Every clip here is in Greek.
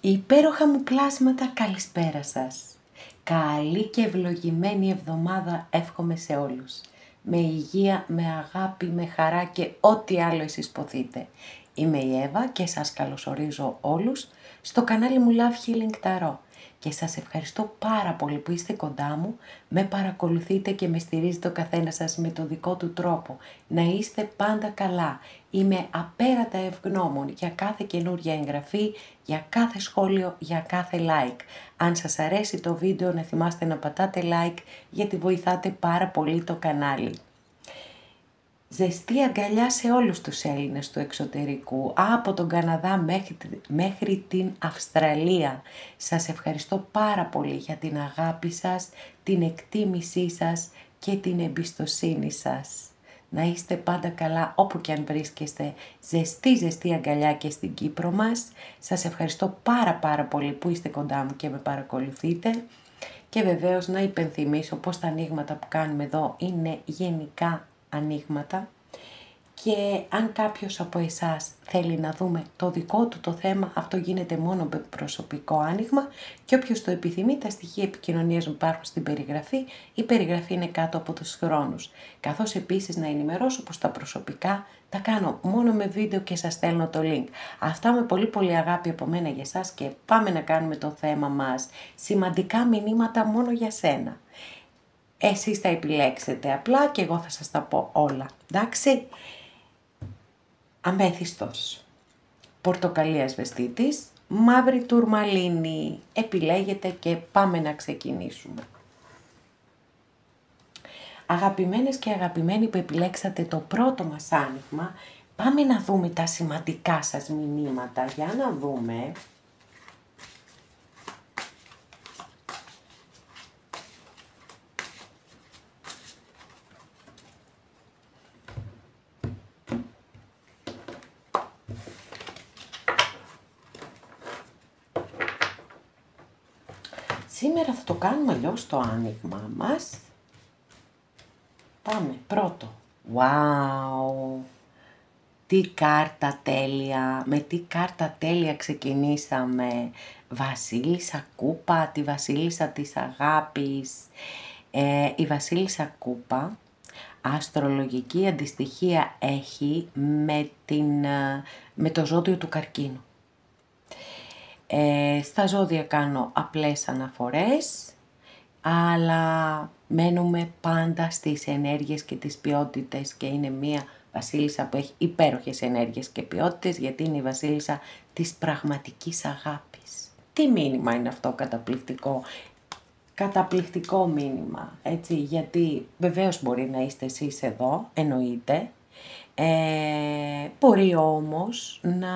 Υπέροχα μου πλάσματα, καλησπέρα σας. Καλή και ευλογημένη εβδομάδα εύχομαι σε όλους. Με υγεία, με αγάπη, με χαρά και ό,τι άλλο εσείς ποθείτε. Είμαι η Εύα και σας καλωσορίζω όλους στο κανάλι μου Love Healing Tarot. Και σας ευχαριστώ πάρα πολύ που είστε κοντά μου, με παρακολουθείτε και με στηρίζετε ο καθένας σας με το δικό του τρόπο. Να είστε πάντα καλά. Είμαι απέρατα ευγνώμων για κάθε καινούργια εγγραφή, για κάθε σχόλιο, για κάθε like. Αν σας αρέσει το βίντεο να θυμάστε να πατάτε like γιατί βοηθάτε πάρα πολύ το κανάλι. Ζεστή αγκαλιά σε όλους τους Έλληνες του εξωτερικού, από τον Καναδά μέχρι την Αυστραλία. Σας ευχαριστώ πάρα πολύ για την αγάπη σας, την εκτίμησή σας και την εμπιστοσύνη σας. Να είστε πάντα καλά όπου και αν βρίσκεστε. Ζεστή αγκαλιά και στην Κύπρο μας. Σας ευχαριστώ πάρα πολύ που είστε κοντά μου και με παρακολουθείτε. Και βεβαίως να υπενθυμίσω πως τα ανοίγματα που κάνουμε εδώ είναι γενικά ανοίγματα και αν κάποιος από εσάς θέλει να δούμε το δικό του το θέμα, αυτό γίνεται μόνο με προσωπικό άνοιγμα και όποιος το επιθυμεί, τα στοιχεία επικοινωνίας μου υπάρχουν στην περιγραφή. Η περιγραφή είναι κάτω από τους χρόνους. Καθώς επίσης να ενημερώσω πως τα προσωπικά τα κάνω μόνο με βίντεο και σας στέλνω το link. Αυτά με πολύ αγάπη από μένα για εσάς και πάμε να κάνουμε το θέμα μας. Σημαντικά μηνύματα μόνο για σένα. Εσείς θα επιλέξετε απλά και εγώ θα σας τα πω όλα, εντάξει. Αμέθιστος, πορτοκαλίας βεστίτης, μαύρη τουρμαλίνη, επιλέγετε και πάμε να ξεκινήσουμε. Αγαπημένες και αγαπημένοι που επιλέξατε το πρώτο μας άνοιγμα, πάμε να δούμε τα σημαντικά σας μηνύματα, για να δούμε. Σήμερα θα το κάνουμε αλλιώς το άνοιγμα μας. Πάμε, πρώτο. Wow! Τι κάρτα τέλεια! Με τι κάρτα τέλεια ξεκινήσαμε. Βασίλισσα Κούπα, τη Βασίλισσα της Αγάπης. Η Βασίλισσα Κούπα, αστρολογική αντιστοιχεία έχει με το ζώδιο του Καρκίνου. Στα ζώδια κάνω απλές αναφορές, αλλά μένουμε πάντα στις ενέργειες και τις ποιότητες και είναι μία βασίλισσα που έχει υπέροχες ενέργειες και ποιότητες, γιατί είναι η βασίλισσα της πραγματικής αγάπης. Τι μήνυμα είναι αυτό καταπληκτικό! Καταπληκτικό μήνυμα, έτσι, γιατί βεβαίως μπορεί να είστε εσείς εδώ, εννοείται, μπορεί όμως να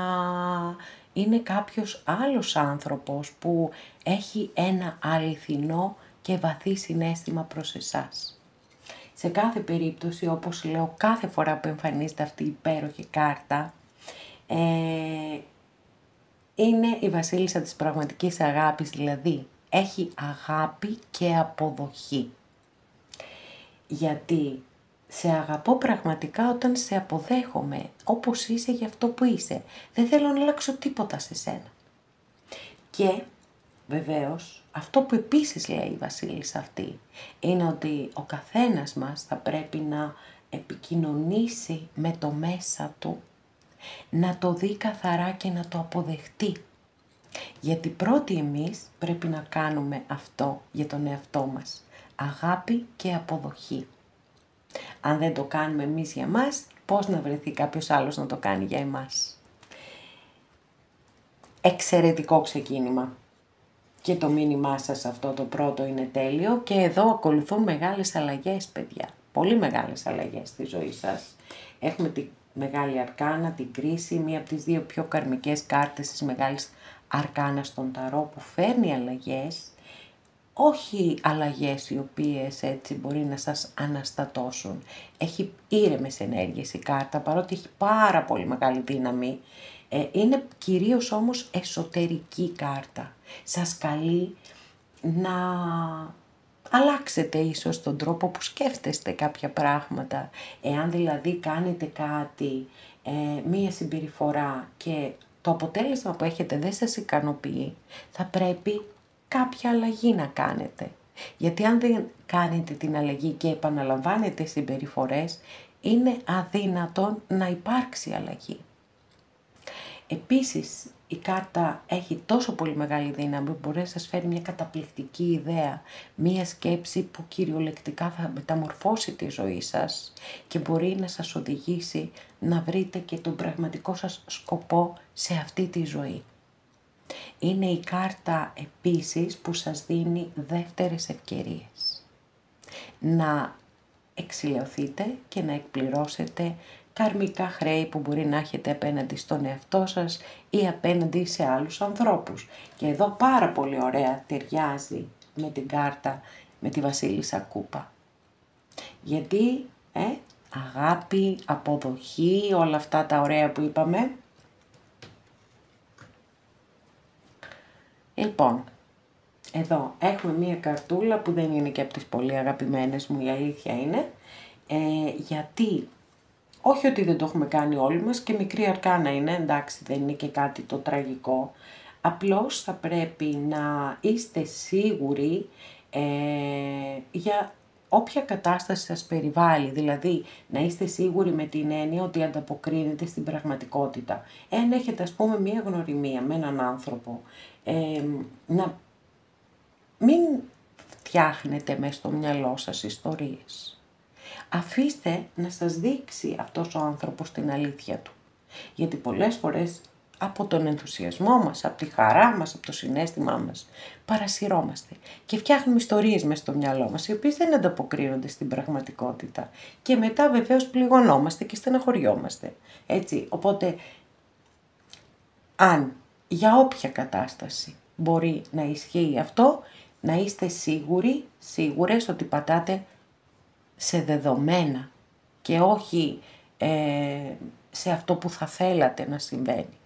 είναι κάποιος άλλος άνθρωπος που έχει ένα αληθινό και βαθύ συναίσθημα προς εσάς. Σε κάθε περίπτωση, όπως λέω κάθε φορά που εμφανίζεται αυτή η υπέροχη κάρτα, είναι η βασίλισσα της πραγματικής αγάπης, δηλαδή έχει αγάπη και αποδοχή. Γιατί σε αγαπώ πραγματικά όταν σε αποδέχομαι όπως είσαι για αυτό που είσαι. Δεν θέλω να αλλάξω τίποτα σε σένα. Και βεβαίως αυτό που επίσης λέει η βασίλισσα αυτή είναι ότι ο καθένας μας θα πρέπει να επικοινωνήσει με το μέσα του, να το δει καθαρά και να το αποδεχτεί. Γιατί πρώτοι εμείς πρέπει να κάνουμε αυτό για τον εαυτό μας. Αγάπη και αποδοχή. Αν δεν το κάνουμε εμείς για μας, πώς να βρεθεί κάποιος άλλος να το κάνει για εμάς. Εξαιρετικό ξεκίνημα. Και το μήνυμά σας αυτό το πρώτο είναι τέλειο και εδώ ακολουθούν μεγάλες αλλαγές, παιδιά. Πολύ μεγάλες αλλαγές στη ζωή σας. Έχουμε τη Μεγάλη Αρκάνα, την κρίση, μία από τις δύο πιο καρμικές κάρτες της Μεγάλης Αρκάνα στον Ταρό που φέρνει αλλαγές. Όχι αλλαγές οι οποίες έτσι μπορεί να σας αναστατώσουν. Έχει ήρεμες ενέργειες η κάρτα, παρότι έχει πάρα πολύ μεγάλη δύναμη. Είναι κυρίως όμως εσωτερική κάρτα. Σας καλεί να αλλάξετε ίσως τον τρόπο που σκέφτεστε κάποια πράγματα. Εάν δηλαδή κάνετε κάτι, μία συμπεριφορά και το αποτέλεσμα που έχετε δεν σας ικανοποιεί, θα πρέπει κάποια αλλαγή να κάνετε. Γιατί αν δεν κάνετε την αλλαγή και επαναλαμβάνετε συμπεριφορές, είναι αδύνατον να υπάρξει αλλαγή. Επίσης, η κάρτα έχει τόσο πολύ μεγάλη δύναμη που μπορεί να σας φέρει μια καταπληκτική ιδέα, μια σκέψη που κυριολεκτικά θα μεταμορφώσει τη ζωή σας και μπορεί να σας οδηγήσει να βρείτε και τον πραγματικό σας σκοπό σε αυτή τη ζωή. Είναι η κάρτα επίσης που σας δίνει δεύτερες ευκαιρίες να εξηλαιωθείτε και να εκπληρώσετε καρμικά χρέη που μπορεί να έχετε απέναντι στον εαυτό σας ή απέναντι σε άλλους ανθρώπους. Και εδώ πάρα πολύ ωραία ταιριάζει με την κάρτα με τη Βασίλισσα Κούπα. Γιατί αγάπη, αποδοχή, όλα αυτά τα ωραία που είπαμε. Λοιπόν, εδώ έχουμε μία καρτούλα που δεν είναι και από τις πολύ αγαπημένες μου, η αλήθεια είναι, γιατί όχι ότι δεν το έχουμε κάνει όλοι μας και μικρή αρκάνα είναι, εντάξει, δεν είναι και κάτι το τραγικό, απλώς θα πρέπει να είστε σίγουροι για όποια κατάσταση σας περιβάλλει, δηλαδή να είστε σίγουροι με την έννοια ότι ανταποκρίνετε στην πραγματικότητα. Εάν έχετε ας πούμε μία γνωριμία με έναν άνθρωπο, να μην φτιάχνετε μες στο μυαλό σας ιστορίες. Αφήστε να σας δείξει αυτός ο άνθρωπος την αλήθεια του. Γιατί πολλές φορές από τον ενθουσιασμό μας, από τη χαρά μας, από το συναίσθημά μας, παρασυρώμαστε και φτιάχνουμε ιστορίες μες στο μυαλό μας, οι οποίες δεν ανταποκρίνονται στην πραγματικότητα. Και μετά βεβαίως πληγωνόμαστε και στεναχωριόμαστε. Έτσι, οπότε, αν για όποια κατάσταση μπορεί να ισχύει αυτό, να είστε σίγουρες ότι πατάτε σε δεδομένα και όχι σε αυτό που θα θέλατε να συμβαίνει.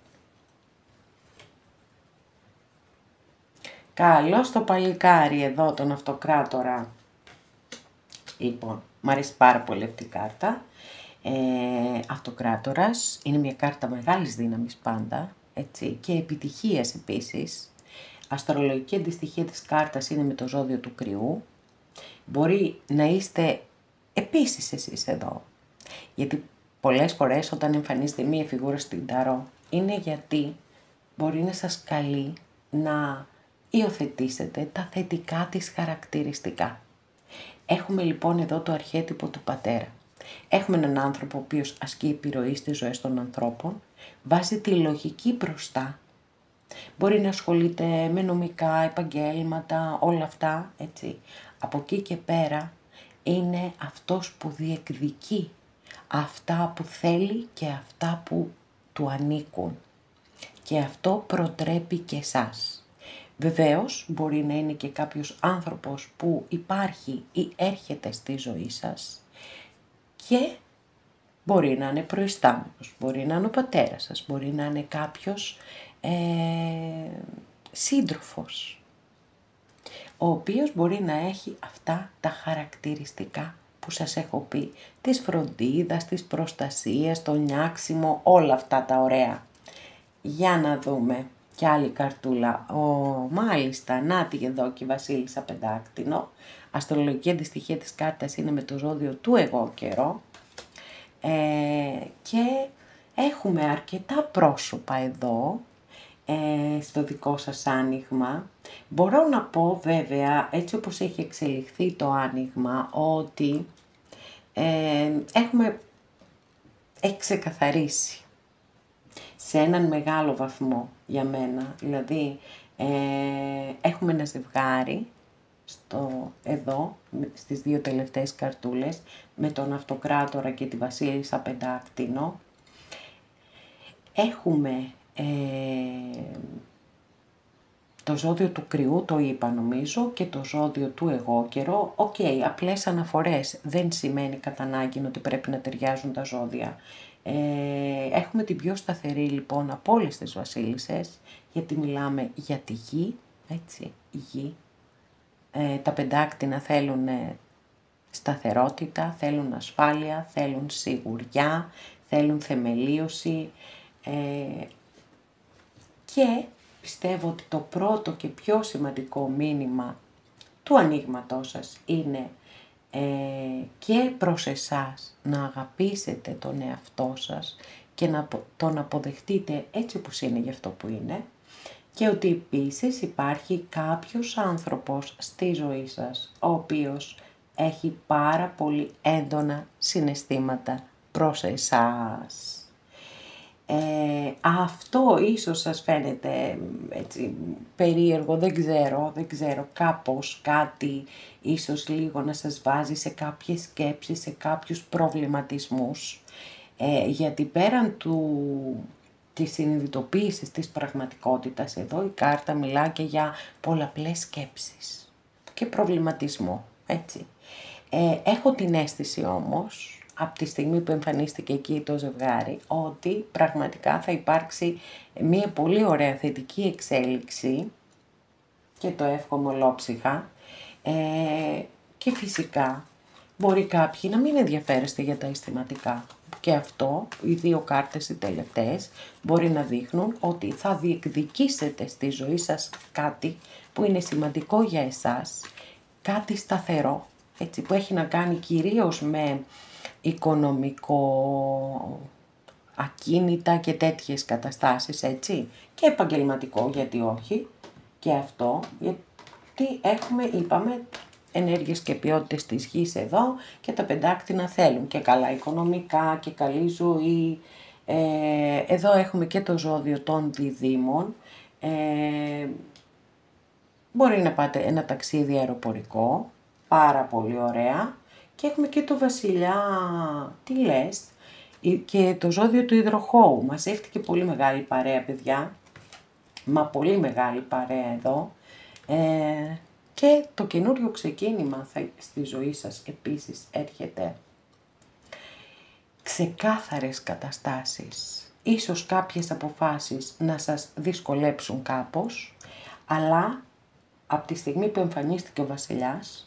Καλώς το παλικάρι εδώ, τον Αυτοκράτορα. Λοιπόν, μου αρέσει πάρα πολύ αυτή η κάρτα. Αυτοκράτορας είναι μια κάρτα μεγάλης δύναμης πάντα, έτσι, και επιτυχίας επίσης. Αστρολογική αντιστοιχεία της κάρτας είναι με το ζώδιο του Κρυού. Μπορεί να είστε επίσης εσείς εδώ, γιατί πολλές φορές όταν εμφανίζεται μία φιγούρα στην ταρό, είναι γιατί μπορεί να σας καλεί να υιοθετήσετε τα θετικά της χαρακτηριστικά. Έχουμε λοιπόν εδώ το αρχέτυπο του πατέρα. Έχουμε έναν άνθρωπο ο οποίος ασκεί επιρροή στις ζωές των ανθρώπων, βάζει τη λογική μπροστά. Μπορεί να ασχολείται με νομικά, επαγγέλματα, όλα αυτά, έτσι. Από εκεί και πέρα είναι αυτός που διεκδικεί αυτά που θέλει και αυτά που του ανήκουν. Και αυτό προτρέπει και εσάς. Βεβαίως μπορεί να είναι και κάποιος άνθρωπος που υπάρχει ή έρχεται στη ζωή σας και μπορεί να είναι προϊστάμενος, μπορεί να είναι ο πατέρας σας, μπορεί να είναι κάποιος σύντροφος, ο οποίος μπορεί να έχει αυτά τα χαρακτηριστικά που σας έχω πει, της φροντίδας, της προστασίας, το νιάξιμο, όλα αυτά τα ωραία. Για να δούμε κι άλλη καρτούλα. Μάλιστα, νάτι εδώ και η Βασίλισσα Πεντάκτηνο. Αστρολογική αντιστοιχεία της κάρτας είναι με το ζώδιο του εγώ καιρό. Και έχουμε αρκετά πρόσωπα εδώ στο δικό σας άνοιγμα. Μπορώ να πω βέβαια, έτσι όπως έχει εξελιχθεί το άνοιγμα, ότι έχει ξεκαθαρίσει σε έναν μεγάλο βαθμό για μένα. Δηλαδή έχουμε ένα ζευγάρι εδώ, στις δύο τελευταίες καρτούλες, με τον Αυτοκράτορα και τη Βασίλισσα Πεντάκτηνο. Έχουμε το ζώδιο του Κρυού, το είπα νομίζω, και το ζώδιο του εγώ καιρό. Οκ, απλές αναφορές, δεν σημαίνει κατά ανάγκη ότι πρέπει να ταιριάζουν τα ζώδια. Έχουμε την πιο σταθερή λοιπόν από όλες τις βασίλισσες, γιατί μιλάμε για τη γη, έτσι, γη. Τα πεντάκτηνα θέλουν σταθερότητα, θέλουν ασφάλεια, θέλουν σιγουριά, θέλουν θεμελίωση. Και πιστεύω ότι το πρώτο και πιο σημαντικό μήνυμα του ανοίγματός σας είναι και προς εσάς να αγαπήσετε τον εαυτό σας και να τον αποδεχτείτε έτσι όπως είναι για αυτό που είναι, και ότι επίσης υπάρχει κάποιος άνθρωπος στη ζωή σας ο οποίος έχει πάρα πολύ έντονα συναισθήματα προς εσάς. Αυτό ίσως σας φαίνεται έτσι περίεργο, δεν ξέρω, κάπως κάτι ίσως λίγο να σας βάζει σε κάποιες σκέψεις, σε κάποιους προβληματισμούς, γιατί πέραν της συνειδητοποίησης της πραγματικότητας, εδώ η κάρτα μιλά και για πολλαπλές σκέψεις και προβληματισμό, έτσι. Έχω την αίσθηση όμως, από τη στιγμή που εμφανίστηκε εκεί το ζευγάρι, ότι πραγματικά θα υπάρξει μια πολύ ωραία θετική εξέλιξη και το εύχομαι ολόψυχα, και φυσικά μπορεί κάποιοι να μην ενδιαφέρεστε για τα αισθηματικά. Και αυτό, οι δύο κάρτες οι τελευταίες, μπορεί να δείχνουν ότι θα διεκδικήσετε στη ζωή σας κάτι που είναι σημαντικό για εσάς, κάτι σταθερό, έτσι, που έχει να κάνει κυρίως με οικονομικό, ακίνητα και τέτοιες καταστάσεις, έτσι, και επαγγελματικό, γιατί όχι, και αυτό, γιατί έχουμε, είπαμε, ενέργειες και ποιότητες της γης εδώ και τα πεντάκτηνα θέλουν και καλά οικονομικά και καλή ζωή. Εδώ έχουμε και το ζώδιο των διδύμων. Μπορεί να πάτε ένα ταξίδι αεροπορικό, πάρα πολύ ωραία. Και έχουμε και το βασιλιά, τι λες, και το ζώδιο του υδροχόου. Μαζεύτηκε πολύ μεγάλη παρέα, παιδιά, μα πολύ μεγάλη παρέα εδώ. Και το καινούριο ξεκίνημα στη ζωή σας επίσης έρχεται. Ξεκάθαρες καταστάσεις, ίσως κάποιες αποφάσεις να σας δυσκολέψουν κάπως, αλλά από τη στιγμή που εμφανίστηκε ο βασιλιάς,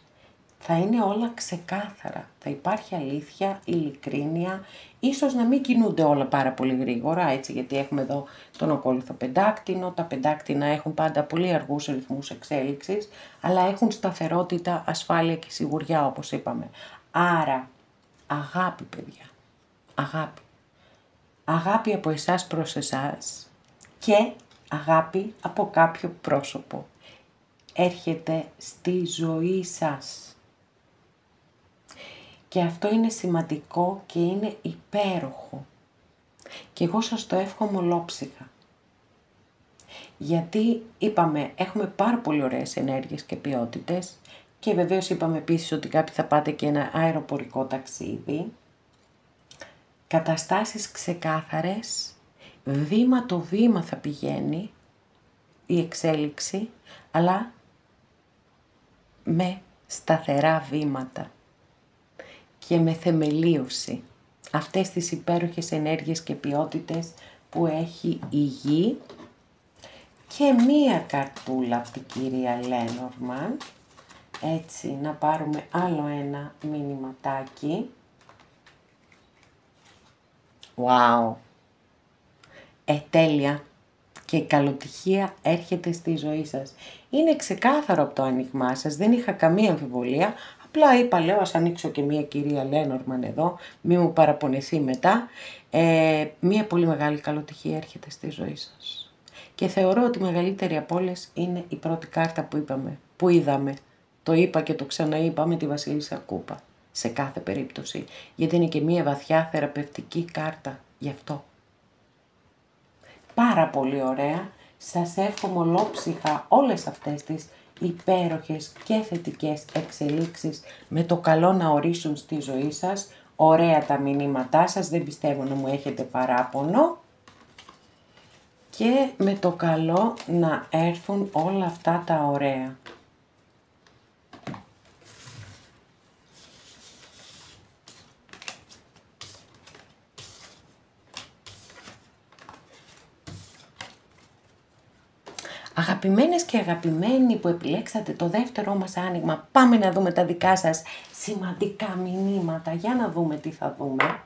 θα είναι όλα ξεκάθαρα, θα υπάρχει αλήθεια, ειλικρίνεια, ίσως να μην κινούνται όλα πάρα πολύ γρήγορα, έτσι, γιατί έχουμε εδώ τον ακόλουθο πεντάκτηνο, τα πεντάκτηνα έχουν πάντα πολύ αργούς ρυθμούς εξέλιξης, αλλά έχουν σταθερότητα, ασφάλεια και σιγουριά, όπως είπαμε. Άρα, αγάπη, παιδιά, αγάπη. Αγάπη από εσάς προς εσάς και αγάπη από κάποιο πρόσωπο. Έρχεται στη ζωή σας. Και αυτό είναι σημαντικό και είναι υπέροχο. Και εγώ σας το εύχομαι ολόψυχα. Γιατί είπαμε, έχουμε πάρα πολύ ωραίες ενέργειες και ποιότητες και βεβαίως είπαμε επίσης ότι κάποιοι θα πάτε και ένα αεροπορικό ταξίδι. Καταστάσεις ξεκάθαρες, βήμα το βήμα θα πηγαίνει η εξέλιξη, αλλά με σταθερά βήματα και με θεμελίωση αυτές τις υπέροχες ενέργειες και ποιότητες που έχει η γη. Και μία καρτούλα από την κυρία Λένορμαν, έτσι, να πάρουμε άλλο ένα μηνυματάκι. Wow! Τέλεια! Και η καλοτυχία έρχεται στη ζωή σας. Είναι ξεκάθαρο από το άνοιγμά σας, δεν είχα καμία αμφιβολία. Απλά είπα, λέω, ας ανοίξω και μία κυρία Λένορμαν εδώ, μη μου παραπονεθεί μετά. Μία πολύ μεγάλη καλοτυχία έρχεται στη ζωή σας. Και θεωρώ ότι η μεγαλύτερη από όλες είναι η πρώτη κάρτα που είδαμε. Το είπα και το ξαναείπα με τη Βασίλισσα Κούπα. Σε κάθε περίπτωση. Γιατί είναι και μία βαθιά θεραπευτική κάρτα. Γι' αυτό. Πάρα πολύ ωραία. Σας εύχομαι ολόψυχα όλες αυτές τις υπέροχες και θετικές εξελίξεις με το καλό να ορίσουν στη ζωή σας. Ωραία τα μηνύματά σας, δεν πιστεύω να μου έχετε παράπονο. Και με το καλό να έρθουν όλα αυτά τα ωραία. Αγαπημένες και αγαπημένοι που επιλέξατε το δεύτερό μας άνοιγμα, πάμε να δούμε τα δικά σας σημαντικά μηνύματα. Για να δούμε τι θα δούμε.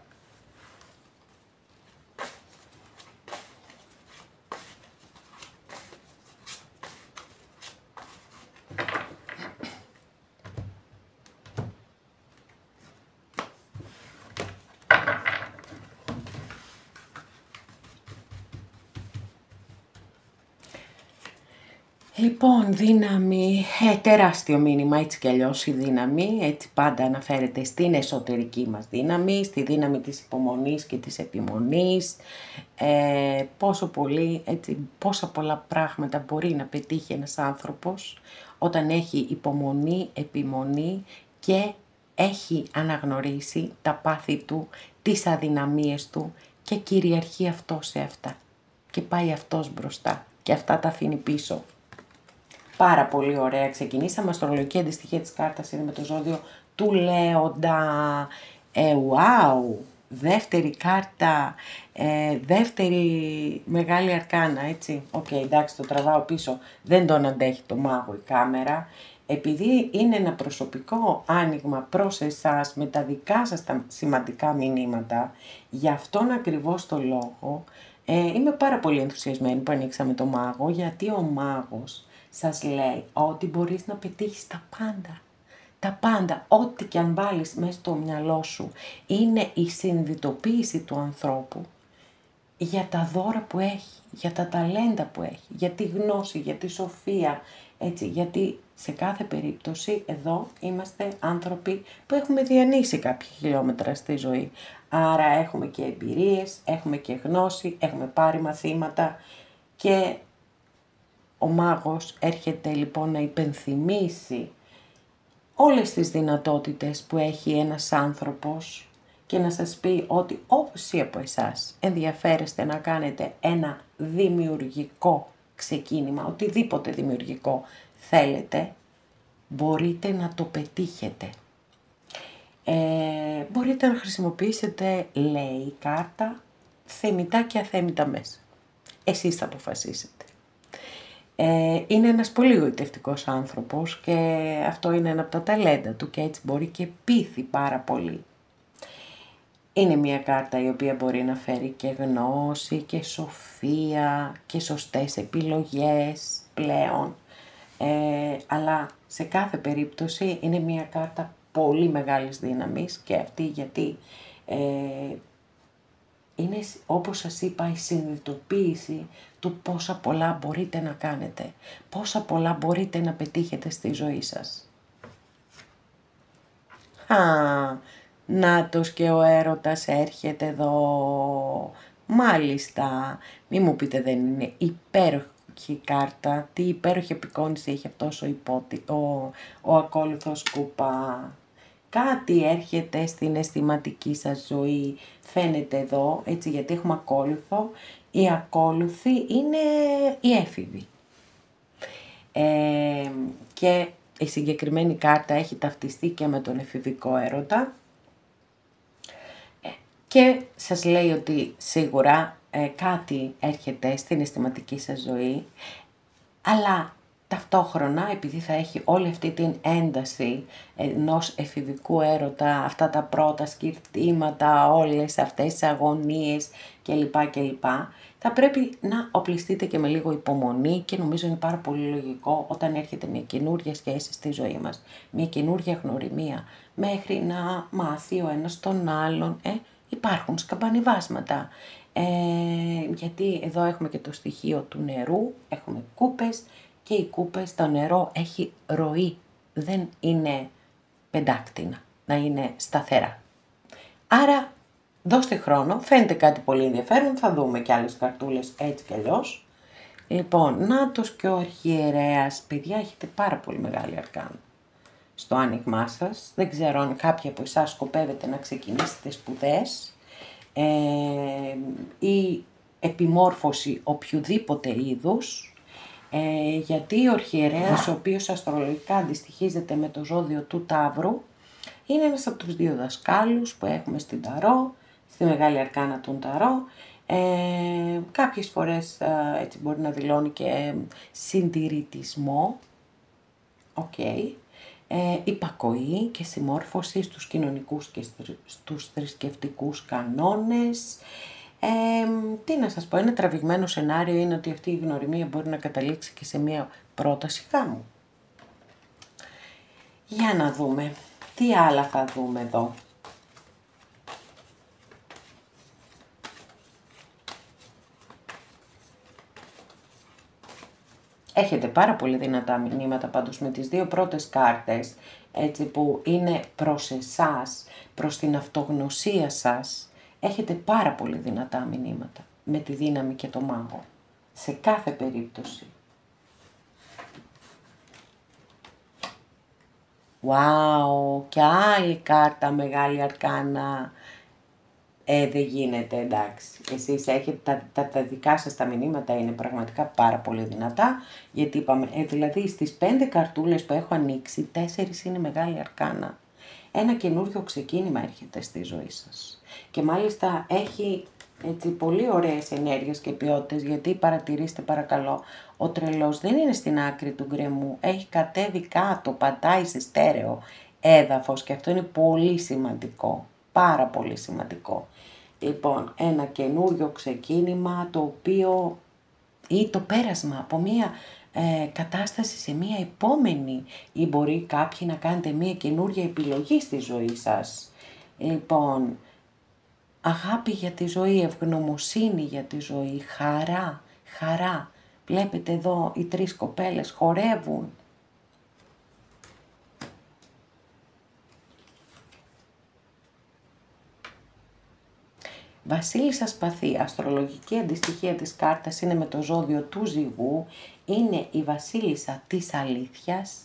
Λοιπόν, δύναμη, τεράστιο μήνυμα, έτσι κι αλλιώς η δύναμη, έτσι πάντα αναφέρεται στην εσωτερική μας δύναμη, στη δύναμη της υπομονής και της επιμονής, πόσο πολύ, έτσι, πόσα πολλά πράγματα μπορεί να πετύχει ένας άνθρωπος όταν έχει υπομονή, επιμονή και έχει αναγνωρίσει τα πάθη του, τις αδυναμίες του και κυριαρχεί αυτό σε αυτά και πάει αυτός μπροστά και αυτά τα αφήνει πίσω. Πάρα πολύ ωραία. Ξεκινήσαμε αστρολογική αντιστοιχεία της κάρτας, είναι με το ζώδιο του Λέοντα. Wow! Δεύτερη κάρτα, δεύτερη μεγάλη αρκάνα, έτσι. Οκ, εντάξει, το τραβάω πίσω. Δεν τον αντέχει το μάγο η κάμερα. Επειδή είναι ένα προσωπικό άνοιγμα προς εσάς με τα δικά σας τα σημαντικά μηνύματα, γι' αυτόν ακριβώς το λόγο, είμαι πάρα πολύ ενθουσιασμένη που ανοίξαμε το μάγο, γιατί ο μάγος σας λέει ότι μπορείς να πετύχεις τα πάντα. Τα πάντα, ό,τι και αν βάλεις μέσα στο μυαλό σου, είναι η συνειδητοποίηση του ανθρώπου για τα δώρα που έχει, για τα ταλέντα που έχει, για τη γνώση, για τη σοφία, έτσι, γιατί σε κάθε περίπτωση εδώ είμαστε άνθρωποι που έχουμε διανύσει κάποια χιλιόμετρα στη ζωή. Άρα έχουμε και εμπειρίες, έχουμε και γνώση, έχουμε πάρει μαθήματα και ο μάγος έρχεται λοιπόν να υπενθυμίσει όλες τις δυνατότητες που έχει ένας άνθρωπος και να σας πει ότι όσοι από εσάς ενδιαφέρεστε να κάνετε ένα δημιουργικό ξεκίνημα, οτιδήποτε δημιουργικό θέλετε, μπορείτε να το πετύχετε. Μπορείτε να χρησιμοποιήσετε, λέει η κάρτα, θεμιτά και αθέμητα μέσα. Εσείς θα αποφασίσετε. Είναι ένας πολύ γοητευτικός άνθρωπος και αυτό είναι ένα από τα ταλέντα του και έτσι μπορεί και πείθει πάρα πολύ. Είναι μια κάρτα η οποία μπορεί να φέρει και γνώση και σοφία και σωστές επιλογές πλέον, αλλά σε κάθε περίπτωση είναι μια κάρτα πολύ μεγάλης δύναμης και αυτή γιατί είναι, όπως σας είπα, η συνειδητοποίηση του πόσα πολλά μπορείτε να κάνετε, πόσα πολλά μπορείτε να πετύχετε στη ζωή σας. Νάτος και ο έρωτας έρχεται εδώ. Μάλιστα, μη μου πείτε δεν είναι υπέροχη κάρτα, τι υπέροχη απεικόνηση έχει αυτός ο ακόλουθος κούπα. Κάτι έρχεται στην αισθηματική σας ζωή, φαίνεται εδώ, έτσι, γιατί έχουμε ακόλουθο. Οι ακόλουθοι είναι οι έφηβοι. Και η συγκεκριμένη κάρτα έχει ταυτιστεί και με τον εφηβικό έρωτα. Και σας λέει ότι σίγουρα κάτι έρχεται στην αισθηματική σας ζωή, αλλά ταυτόχρονα, επειδή θα έχει όλη αυτή την ένταση ενός εφηβικού έρωτα, αυτά τα πρώτα σκυρτήματα, όλες αυτές τις αγωνίες κλπ. Θα πρέπει να οπλιστείτε και με λίγο υπομονή και νομίζω είναι πάρα πολύ λογικό όταν έρχεται μια καινούρια σχέση στη ζωή μας, μια καινούρια γνωριμία, μέχρι να μάθει ο ένας τον άλλον, υπάρχουν σκαμπανιβάσματα. Γιατί εδώ έχουμε και το στοιχείο του νερού, έχουμε κούπες και οι κούπες, το νερό έχει ροή, δεν είναι πεντάκτηνα, να είναι σταθερά. Άρα δώστε χρόνο, φαίνεται κάτι πολύ ενδιαφέρον, θα δούμε και άλλες καρτούλες έτσι κι αλλιώς. Λοιπόν, Νάτος και ο Αρχιερέας, παιδιά έχετε πάρα πολύ μεγάλη αρκάνα στο άνοιγμά σας. Δεν ξέρω αν κάποιοι από εσάς σκοπεύετε να ξεκινήσετε σπουδές ή επιμόρφωση οποιοδήποτε είδους, γιατί ο Αρχιερέας, ο οποίος αστρολογικά αντιστοιχίζεται με το ζώδιο του Ταύρου, είναι ένας από τους δύο δασκάλους που έχουμε στην Ταρό, στη Μεγάλη Αρκάνα του Ταρό. Κάποιες φορές έτσι μπορεί να δηλώνει και συντηρητισμό, υπακοή και συμμόρφωση στους κοινωνικούς και στους θρησκευτικούς κανόνες. Τι να σας πω, ένα τραβηγμένο σενάριο είναι ότι αυτή η γνωριμία μπορεί να καταλήξει και σε μια πρόταση γάμου. Για να δούμε, τι άλλα θα δούμε εδώ. Έχετε πάρα πολύ δυνατά μηνύματα πάντως με τις δύο πρώτες κάρτες, έτσι που είναι προς εσάς, προς την αυτογνωσία σας. Έχετε πάρα πολύ δυνατά μηνύματα με τη δύναμη και το μάγο, σε κάθε περίπτωση. Wow, και άλλη κάρτα μεγάλη αρκάνα. Δεν γίνεται, εντάξει. Εσείς έχετε, τα δικά σας τα μηνύματα είναι πραγματικά πάρα πολύ δυνατά, γιατί είπαμε, δηλαδή στις 5 καρτούλες που έχω ανοίξει, 4 είναι μεγάλη αρκάνα. Ένα καινούριο ξεκίνημα έρχεται στη ζωή σας. Και μάλιστα έχει έτσι πολύ ωραίες ενέργειες και ποιότητες, γιατί παρατηρήστε παρακαλώ, ο τρελός δεν είναι στην άκρη του γκρεμού, έχει κατέβει κάτω, πατάει σε στέρεο έδαφος και αυτό είναι πολύ σημαντικό, πάρα πολύ σημαντικό. Λοιπόν, ένα καινούριο ξεκίνημα το οποίο ή το πέρασμα από μία κατάσταση σε μία επόμενη ή μπορεί κάποιοι να κάνετε μία καινούρια επιλογή στη ζωή σας. Λοιπόν, αγάπη για τη ζωή, ευγνωμοσύνη για τη ζωή, χαρά, χαρά. Βλέπετε εδώ οι 3 κοπέλες χορεύουν. Βασίλισσα Σπαθή, αστρολογική αντιστοιχεία της κάρτας είναι με το ζώδιο του Ζυγού, είναι η βασίλισσα της αλήθειας,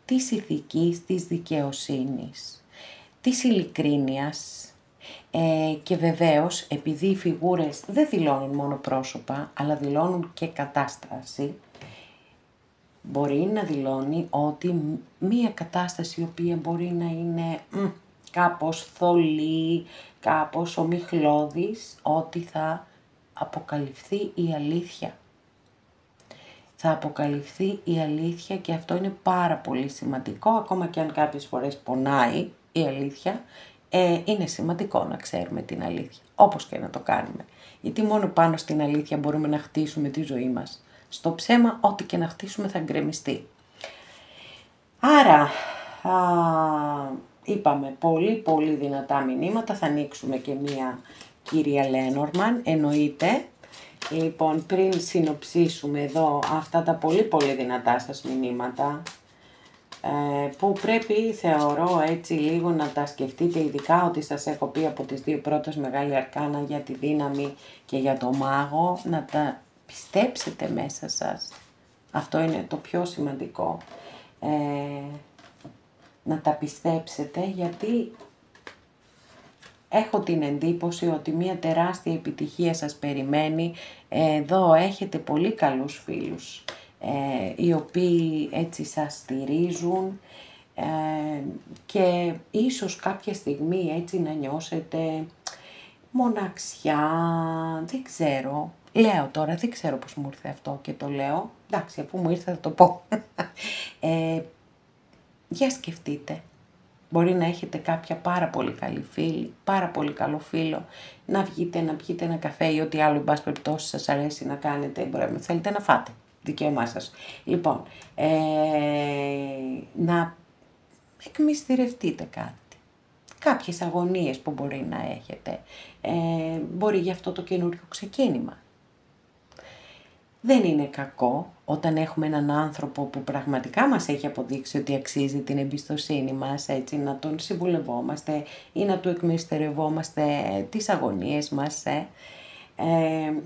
της ηθικής, της δικαιοσύνης, της ειλικρίνειας και βεβαίως επειδή οι φιγούρες δεν δηλώνουν μόνο πρόσωπα, αλλά δηλώνουν και κατάσταση, μπορεί να δηλώνει ότι μία κατάσταση η οποία μπορεί να είναι κάπως θολή, κάπως ομιχλώδης, ότι θα αποκαλυφθεί η αλήθεια. Θα αποκαλυφθεί η αλήθεια και αυτό είναι πάρα πολύ σημαντικό, ακόμα και αν κάποιες φορές πονάει η αλήθεια, είναι σημαντικό να ξέρουμε την αλήθεια, όπως και να το κάνουμε. Γιατί μόνο πάνω στην αλήθεια μπορούμε να χτίσουμε τη ζωή μας. Στο ψέμα, ό,τι και να χτίσουμε θα γκρεμιστεί. Άρα, είπαμε πολύ πολύ δυνατά μηνύματα, θα ανοίξουμε και μία κυρία Λένορμαν, εννοείται. Λοιπόν, πριν συνοψίσουμε εδώ αυτά τα πολύ πολύ δυνατά σας μηνύματα, που πρέπει θεωρώ έτσι λίγο να τα σκεφτείτε, ειδικά ότι σας έχω πει από τις 2 πρώτες μεγάλη αρκάνα για τη δύναμη και για το μάγο, να τα πιστέψετε μέσα σας. Αυτό είναι το πιο σημαντικό. Να τα πιστέψετε, γιατί έχω την εντύπωση ότι μια τεράστια επιτυχία σας περιμένει. Εδώ έχετε πολύ καλούς φίλους, οι οποίοι έτσι σας στηρίζουν και ίσως κάποια στιγμή έτσι να νιώσετε μοναξιά, δεν ξέρω. Λέω τώρα, δεν ξέρω πώς μου ήρθε αυτό και το λέω. Εντάξει, αφού μου ήρθε θα το πω. Για σκεφτείτε. Μπορεί να έχετε κάποια πάρα πολύ καλή φίλη, πάρα πολύ καλό φίλο, να βγείτε, να πιείτε ένα καφέ ή ό,τι άλλο, εν πάση περιπτώσει, σας αρέσει να κάνετε, θέλετε να φάτε, δικαίωμά σας. Λοιπόν, να εκμυστηρευτείτε κάτι. Κάποιες αγωνίες που μπορεί να έχετε, μπορεί για αυτό το καινούριο ξεκίνημα. Δεν είναι κακό όταν έχουμε έναν άνθρωπο που πραγματικά μας έχει αποδείξει ότι αξίζει την εμπιστοσύνη μας, έτσι, να τον συμβουλευόμαστε ή να του εκμυστηρευόμαστε τις αγωνίες μας.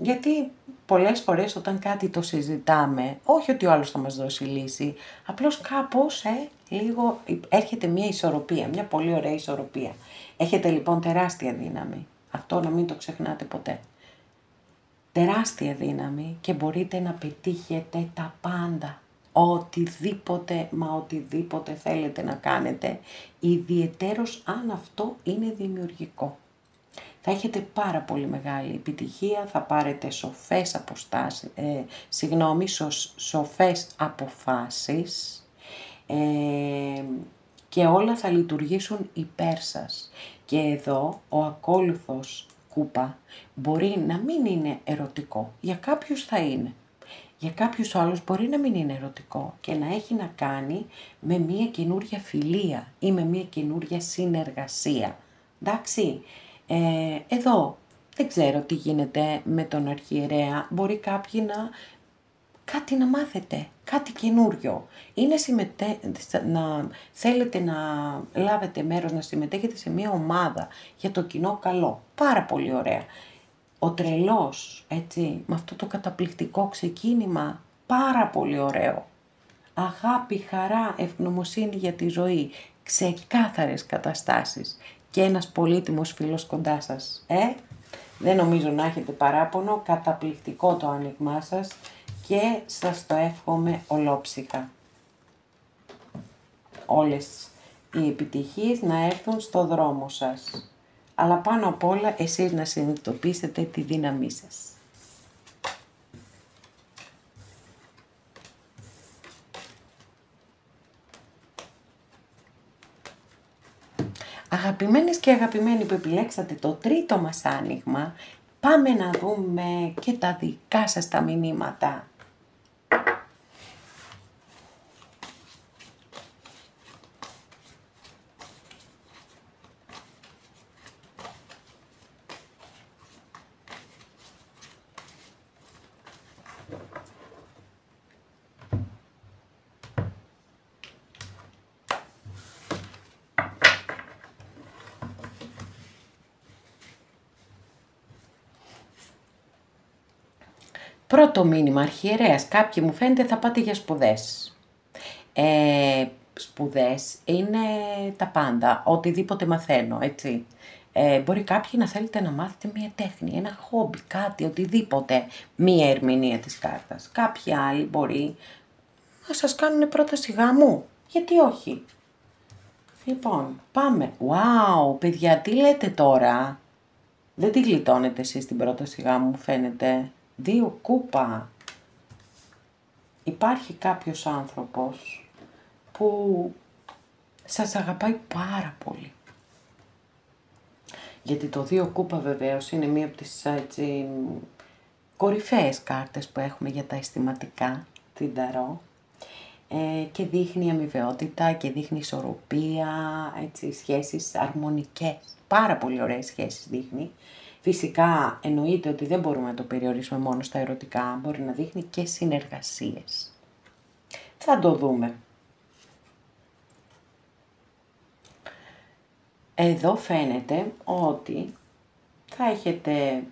Γιατί πολλές φορές όταν κάτι το συζητάμε, όχι ότι ο άλλος θα μας δώσει λύση, απλώς κάπως λίγο έρχεται μια ισορροπία, μια πολύ ωραία ισορροπία. Έχετε λοιπόν τεράστια δύναμη. Αυτό να μην το ξεχνάτε ποτέ. Τεράστια δύναμη και μπορείτε να πετύχετε τα πάντα. Οτιδήποτε, μα οτιδήποτε θέλετε να κάνετε, ιδιαιτέρως αν αυτό είναι δημιουργικό. Θα έχετε πάρα πολύ μεγάλη επιτυχία, θα πάρετε σοφές αποφάσεις και όλα θα λειτουργήσουν υπέρ σας. Και εδώ ο ακόλουθος κούπα μπορεί να μην είναι ερωτικό, για κάποιους θα είναι. Για κάποιους άλλους μπορεί να μην είναι ερωτικό και να έχει να κάνει με μια καινούρια φιλία ή με μια καινούρια συνεργασία. Εντάξει, εδώ δεν ξέρω τι γίνεται με τον αρχιερέα, μπορεί κάποιοι κάτι να μάθετε, κάτι καινούριο. Ή να θέλετε να λάβετε μέρος, να συμμετέχετε σε μια ομάδα για το κοινό καλό. Πάρα πολύ ωραία. Ο τρελός, έτσι, με αυτό το καταπληκτικό ξεκίνημα, πάρα πολύ ωραίο. Αγάπη, χαρά, ευγνωμοσύνη για τη ζωή, ξεκάθαρες καταστάσεις και ένας πολύτιμος φίλος κοντά σας. Δεν νομίζω να έχετε παράπονο, καταπληκτικό το άνοιγμά σας και σας το εύχομαι ολόψυχα. Όλες οι επιτυχίες να έρθουν στο δρόμο σας. Αλλά πάνω απ' όλα εσείς να συνειδητοποιήσετε τη δύναμή σας. Αγαπημένες και αγαπημένοι που επιλέξατε το τρίτο μας άνοιγμα, πάμε να δούμε και τα δικά σας τα μηνύματα. Πρώτο μήνυμα, αρχιερέας, κάποιοι μου φαίνεται θα πάτε για σπουδές. Σπουδές είναι τα πάντα, οτιδήποτε μαθαίνω, έτσι. Μπορεί κάποιοι να θέλετε να μάθετε μία τέχνη, ένα χόμπι, κάτι, οτιδήποτε, μία ερμηνεία της κάρτας. Κάποιοι άλλοι μπορεί να σας κάνουν πρόταση γάμου, γιατί όχι. Λοιπόν, πάμε. Wow, παιδιά, τι λέτε τώρα. Δεν τη γλιτώνετε εσείς την πρόταση γάμου, μου φαίνεται. 2 κούπα. Υπάρχει κάποιος άνθρωπος που σας αγαπάει πάρα πολύ. Γιατί το 2 κούπα βεβαίως είναι μία από τις έτσι, κορυφαίες κάρτες που έχουμε για τα αισθηματικά, την Ταρό. Και δείχνει αμοιβαιότητα και δείχνει ισορροπία, έτσι, σχέσεις αρμονικές. Πάρα πολύ ωραίες σχέσεις δείχνει. Φυσικά εννοείται ότι δεν μπορούμε να το περιορίσουμε μόνο στα ερωτικά, μπορεί να δείχνει και συνεργασίες. Θα το δούμε. Εδώ φαίνεται ότι θα έχετε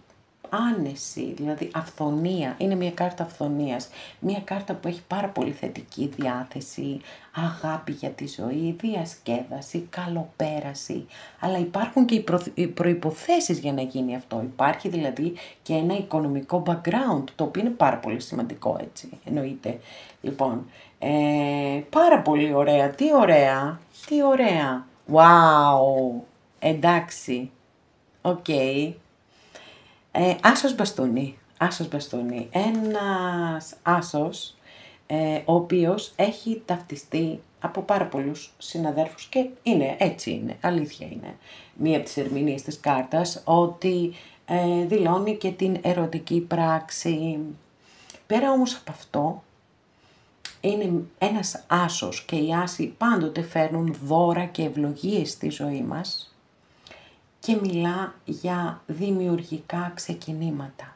άνεση, δηλαδή αυθονία, είναι μια κάρτα αυθονίας, μια κάρτα που έχει πάρα πολύ θετική διάθεση, αγάπη για τη ζωή, διασκέδαση, καλοπέραση, αλλά υπάρχουν και οι προϋποθέσεις για να γίνει αυτό. Υπάρχει δηλαδή και ένα οικονομικό background, το οποίο είναι πάρα πολύ σημαντικό, έτσι, εννοείται. Λοιπόν, πάρα πολύ ωραία, τι ωραία, τι ωραία, wow, εντάξει, οκ. Άσος μπαστούνι, άσος μπαστούνι, ένας άσος ο οποίος έχει ταυτιστεί από πάρα πολλούς συναδέρφους και είναι, έτσι είναι, αλήθεια είναι. Μία από τις ερμηνείες της κάρτας ότι δηλώνει και την ερωτική πράξη. Πέρα όμως από αυτό, είναι ένας άσος και οι άσοι πάντοτε φέρνουν δώρα και ευλογίες στη ζωή μας και μιλά για δημιουργικά ξεκινήματα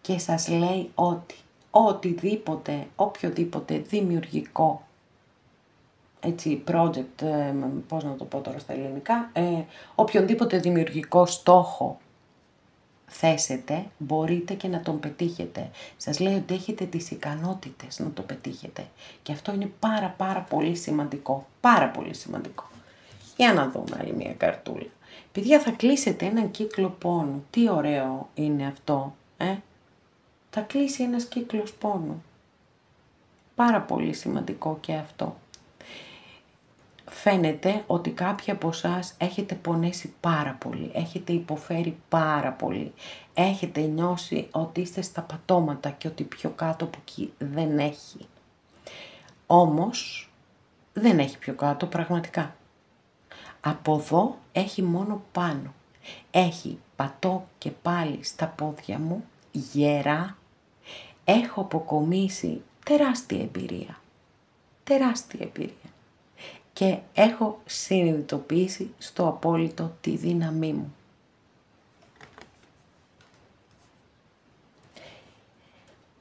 και σας λέει ότι οτιδήποτε, οποιοδήποτε δημιουργικό, έτσι, project, πώς να το πω τώρα στα ελληνικά, οποιονδήποτε δημιουργικό στόχο θέσετε, μπορείτε και να τον πετύχετε. Σας λέει ότι έχετε τις ικανότητες να το πετύχετε. Και αυτό είναι πάρα πολύ σημαντικό. Πάρα πολύ σημαντικό. Για να δούμε άλλη μια καρτούλα. Παιδιά, θα κλείσετε έναν κύκλο πόνου. Τι ωραίο είναι αυτό, Θα κλείσει ένας κύκλος πόνου. Πάρα πολύ σημαντικό και αυτό. Φαίνεται ότι κάποιοι από εσάς έχετε πονέσει πάρα πολύ, έχετε υποφέρει πάρα πολύ, έχετε νιώσει ότι είστε στα πατώματα και ότι πιο κάτω από εκεί δεν έχει. Όμως δεν έχει πιο κάτω πραγματικά. Από εδώ έχει μόνο πάνω. Έχει πατώ και πάλι στα πόδια μου, γερά, έχω αποκομίσει τεράστια εμπειρία. Τεράστια εμπειρία. Και έχω συνειδητοποιήσει στο απόλυτο τη δύναμή μου.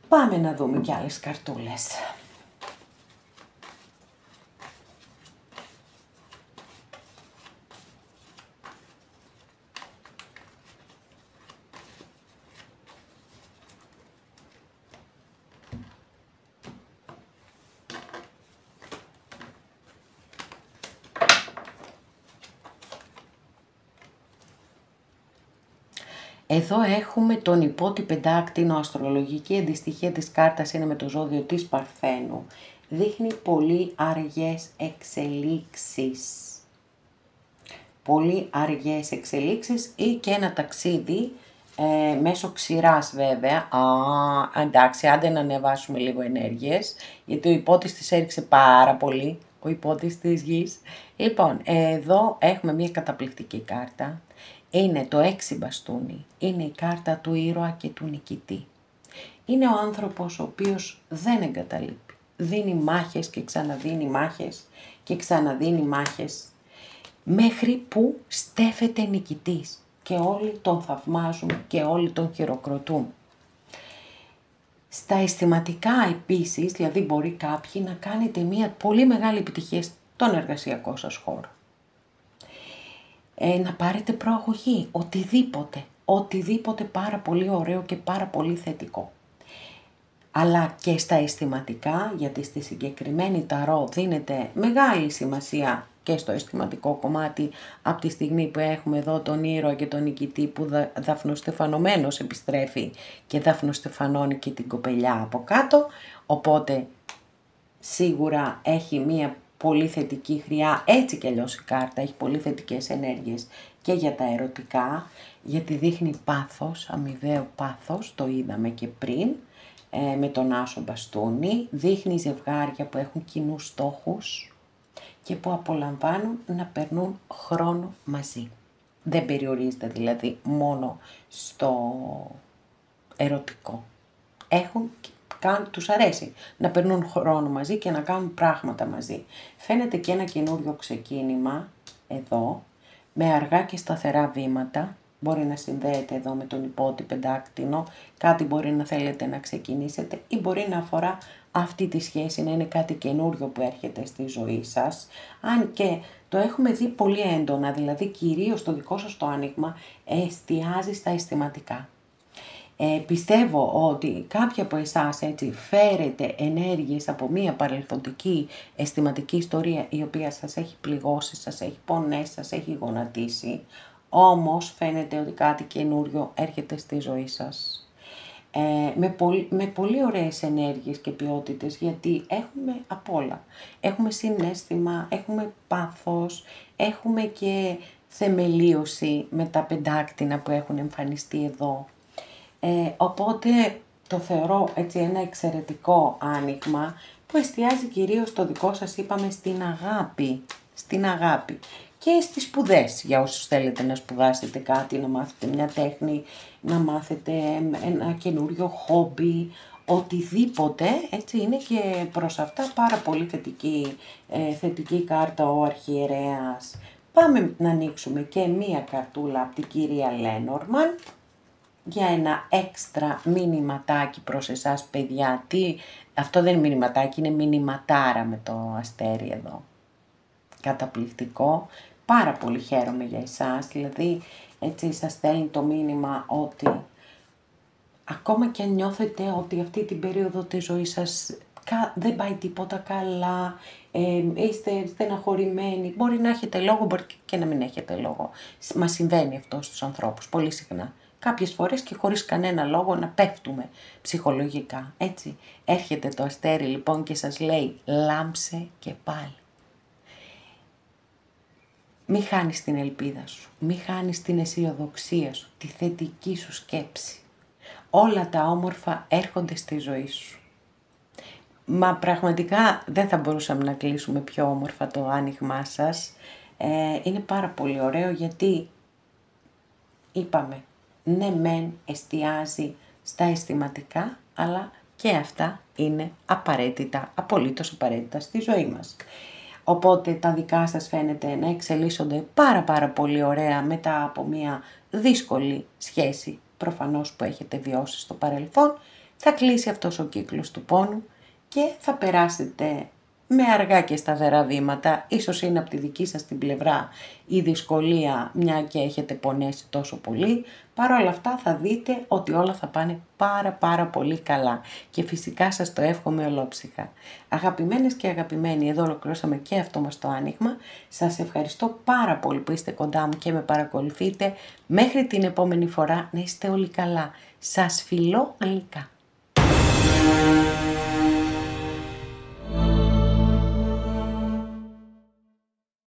Πάμε να δούμε κι άλλες καρτούλες. Εδώ έχουμε τον υπότι πεντάκτηνο, αστρολογική αντιστοιχεία της κάρτας είναι με το ζώδιο της Παρθένου. Δείχνει πολύ αργές εξελίξεις. Πολύ αργές εξελίξεις ή και ένα ταξίδι μέσω ξηράς βέβαια. Εντάξει, άντε να ανεβάσουμε λίγο ενέργειες, γιατί ο υπότης της έριξε πάρα πολύ, ο υπότης της γης. Λοιπόν, εδώ έχουμε μια καταπληκτική κάρτα. Είναι το 6 μπαστούνι, είναι η κάρτα του ήρωα και του νικητή. Είναι ο άνθρωπος ο οποίος δεν εγκαταλείπει. Δίνει μάχες και ξαναδίνει μάχες και ξαναδίνει μάχες, μέχρι που στέφεται νικητής και όλοι τον θαυμάζουν και όλοι τον χειροκροτούν. Στα αισθηματικά επίσης, δηλαδή μπορεί κάποιοι να κάνετε μια πολύ μεγάλη επιτυχία στον εργασιακό σας χώρο. Να πάρετε προαγωγή, οτιδήποτε πάρα πολύ ωραίο και πάρα πολύ θετικό. Αλλά και στα αισθηματικά, γιατί στη συγκεκριμένη ταρό δίνεται μεγάλη σημασία και στο αισθηματικό κομμάτι, από τη στιγμή που έχουμε εδώ τον ήρωα και τον νικητή που δαφνοστεφανωμένος επιστρέφει και δαφνοστεφανώνει και την κοπελιά από κάτω, οπότε σίγουρα έχει μία πολύ θετική χρειά, έτσι κι αλλιώς η κάρτα έχει πολύ θετικές ενέργειες και για τα ερωτικά, γιατί δείχνει πάθος, αμοιβαίο πάθος, το είδαμε και πριν, με τον άσο μπαστούνι, δείχνει ζευγάρια που έχουν κοινούς στόχους και που απολαμβάνουν να περνούν χρόνο μαζί. Δεν περιορίζεται δηλαδή μόνο στο ερωτικό. Τους αρέσει να περνούν χρόνο μαζί και να κάνουν πράγματα μαζί. Φαίνεται και ένα καινούριο ξεκίνημα εδώ, με αργά και σταθερά βήματα. Μπορεί να συνδέεται εδώ με τον υπότι πεντάκτηνο, κάτι μπορεί να θέλετε να ξεκινήσετε ή μπορεί να αφορά αυτή τη σχέση, να είναι κάτι καινούριο που έρχεται στη ζωή σας. Αν και το έχουμε δει πολύ έντονα, δηλαδή κυρίως το δικό σας το άνοιγμα εστιάζει στα αισθηματικά. Πιστεύω ότι κάποιοι από εσάς έτσι φέρετε ενέργειες από μία παρελθοντική αισθηματική ιστορία η οποία σας έχει πληγώσει, σας έχει πονέσει, σας έχει γονατίσει, όμως φαίνεται ότι κάτι καινούριο έρχεται στη ζωή σας. Με πολύ ωραίες ενέργειες και ποιότητες, γιατί έχουμε απ' όλα. Έχουμε συναίσθημα, έχουμε πάθος, έχουμε και θεμελίωση με τα πεντάκτηνα που έχουν εμφανιστεί εδώ. Οπότε το θεωρώ έτσι ένα εξαιρετικό άνοιγμα που εστιάζει κυρίως το δικό σας, είπαμε, στην αγάπη και στις σπουδές, για όσους θέλετε να σπουδάσετε κάτι, να μάθετε μια τέχνη, να μάθετε ένα καινούριο χόμπι, οτιδήποτε, έτσι είναι και προς αυτά πάρα πολύ θετική κάρτα ο αρχιερέας. Πάμε να ανοίξουμε και μία καρτούλα από την κυρία Λένορμαν για ένα έξτρα μηνυματάκι προς εσάς παιδιά. Αυτό δεν είναι μηνυματάκι, είναι μηνυματάρα με το αστέρι εδώ. Καταπληκτικό, πάρα πολύ χαίρομαι για εσάς, δηλαδή έτσι σας στέλνει το μήνυμα ότι ακόμα και αν νιώθετε ότι αυτή την περίοδο της ζωής σας δεν πάει τίποτα καλά, είστε στεναχωρημένοι, μπορεί να έχετε λόγο, μπορεί και να μην έχετε λόγο. Μας συμβαίνει αυτό στους ανθρώπους πολύ συχνά. Κάποιες φορές και χωρίς κανένα λόγο να πέφτουμε ψυχολογικά, έτσι. Έρχεται το αστέρι λοιπόν και σας λέει λάμψε και πάλι. Μη χάνεις την ελπίδα σου, μη χάνεις την αισιοδοξία σου, τη θετική σου σκέψη. Όλα τα όμορφα έρχονται στη ζωή σου. Μα πραγματικά δεν θα μπορούσαμε να κλείσουμε πιο όμορφα το άνοιγμά σας. Είναι πάρα πολύ ωραίο γιατί είπαμε, ναι μεν εστιάζει στα αισθηματικά, αλλά και αυτά είναι απαραίτητα, απολύτως απαραίτητα στη ζωή μας. Οπότε τα δικά σας φαίνεται να εξελίσσονται πάρα πολύ ωραία μετά από μια δύσκολη σχέση προφανώς που έχετε βιώσει στο παρελθόν. Θα κλείσει αυτός ο κύκλος του πόνου και θα περάσετε με αργά και σταθερά βήματα, ίσως είναι από τη δική σας την πλευρά η δυσκολία, μια και έχετε πονέσει τόσο πολύ. Παρ' όλα αυτά θα δείτε ότι όλα θα πάνε πάρα πολύ καλά και φυσικά σας το εύχομαι ολόψυχα. Αγαπημένες και αγαπημένοι, εδώ ολοκληρώσαμε και αυτό μας το άνοιγμα. Σας ευχαριστώ πάρα πολύ που είστε κοντά μου και με παρακολουθείτε. Μέχρι την επόμενη φορά να είστε όλοι καλά. Σας φιλώ γλυκά.